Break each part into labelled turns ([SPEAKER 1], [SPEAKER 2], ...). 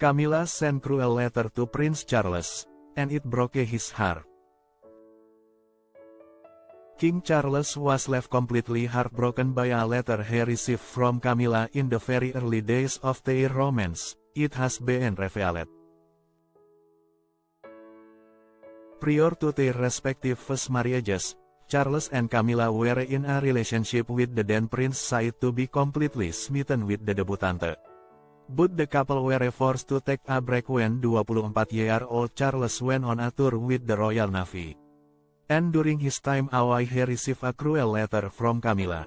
[SPEAKER 1] Camilla sent cruel letter to Prince Charles, and it broke his heart. King Charles was left completely heartbroken by a letter he received from Camilla in the very early days of their romance, it has been revealed. Prior to their respective first marriages, Charles and Camilla were in a relationship with the then prince said to be completely smitten with the debutante. But the couple were forced to take a break when 24-year-old Charles went on a tour with the Royal Navy. And during his time away he received a cruel letter from Camilla.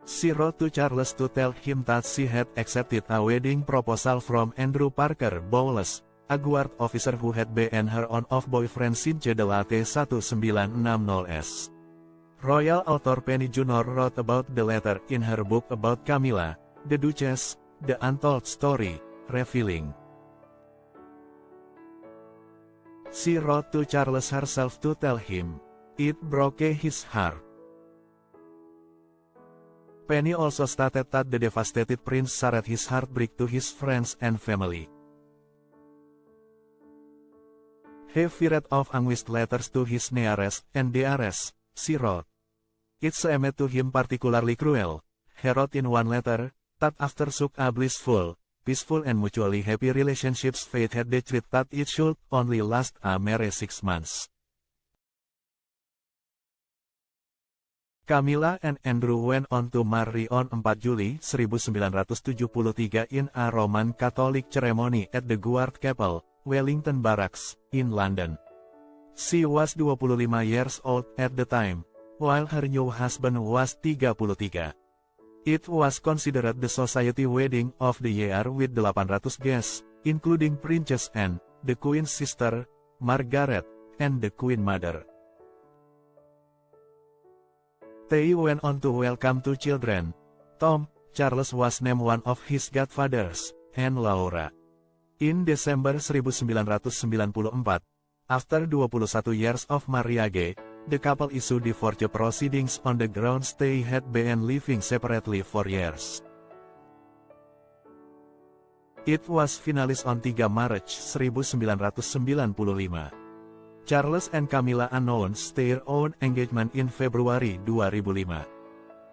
[SPEAKER 1] She wrote to Charles to tell him that she had accepted a wedding proposal from Andrew Parker Bowles, a guard officer who had been her on-off boyfriend since the late 1960s. Royal author Penny Junor wrote about the letter in her book about Camilla, the Duchess, The Untold Story, revealing. She wrote to Charles herself to tell him, it broke his heart. Penny also stated that the devastated prince shared his heartbreak to his friends and family. He fired off anguished letters to his nearest and dearest, she wrote. It seemed to him particularly cruel, he wrote in one letter, that after such a blissful, peaceful and mutually happy relationships fate had decreed that it should only last a mere 6 months. Camilla and Andrew went on to marry on 4 Juli 1973 in a Roman Catholic ceremony at the Guard Chapel, Wellington Barracks, in London. She was 25 years old at the time, while her new husband was 33. It was considered the society wedding of the year with 800 guests, including Princess Anne, the Queen's sister, Margaret, and the Queen Mother. They went on to welcome 2 children. Tom, Charles was named one of his godfathers, and Laura. In December 1994, after 21 years of marriage, the couple issued divorce proceedings on the grounds they had been living separately for years. It was finalized on 3 Maret 1995. Charles and Camilla announced their own engagement in February 2005.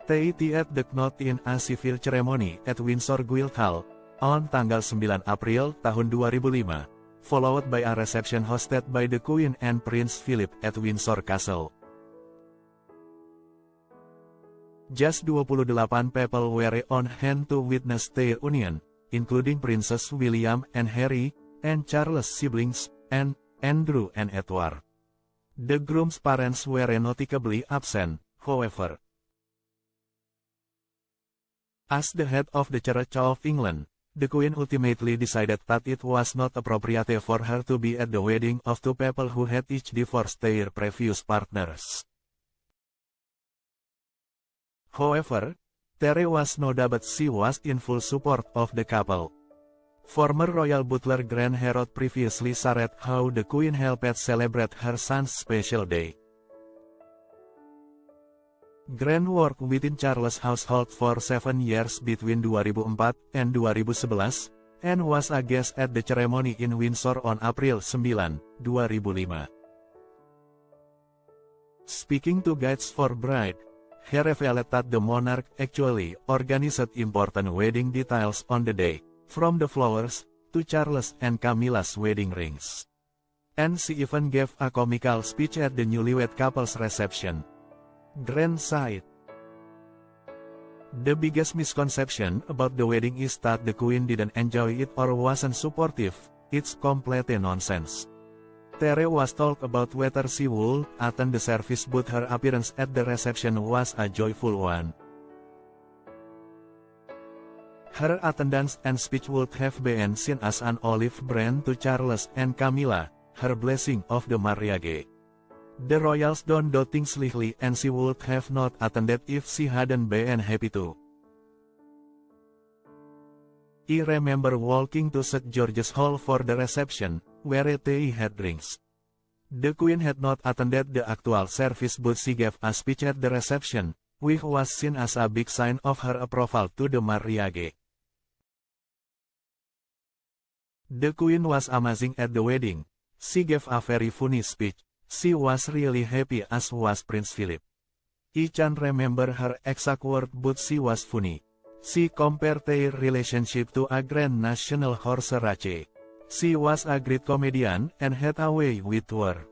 [SPEAKER 1] They tied the knot in a civil ceremony at Windsor Guildhall on tanggal 9 April tahun 2005. Followed by a reception hosted by the Queen and Prince Philip at Windsor Castle. Just 28 people were on hand to witness their union, including Princes William and Harry, and Charles' siblings, and Andrew and Edward. The groom's parents were noticeably absent, however. As the head of the Church of England, the Queen ultimately decided that it was not appropriate for her to be at the wedding of 2 people who had each divorced their previous partners. However, there was no doubt she was in full support of the couple. Former royal butler Grant Herod previously shared how the Queen helped celebrate her son's special day. Grant worked within Charles' household for 7 years between 2004 and 2011, and was a guest at the ceremony in Windsor on April 9, 2005. Speaking to Guides for Bride, he revealed that the monarch actually organized important wedding details on the day, from the flowers, to Charles and Camilla's wedding rings. And she even gave a comical speech at the newlywed couple's reception. Grant said, "The biggest misconception about the wedding is that the Queen didn't enjoy it or wasn't supportive. It's complete nonsense. There was talk about whether she would attend the service, but her appearance at the reception was a joyful one. Her attendance and speech would have been seen as an olive branch to Charles and Camilla, her blessing of the marriage. The royals don't do things lightly, and she would have not attended if she hadn't been happy to. I remember walking to St. George's Hall for the reception, where they had drinks. The Queen had not attended the actual service, but she gave a speech at the reception, which was seen as a big sign of her approval to the marriage. The Queen was amazing at the wedding. She gave a very funny speech. She was really happy as was Prince Philip. I can't remember her exact word but she was funny. She compared their relationship to a grand national horse race. She was a great comedian and had a way with her.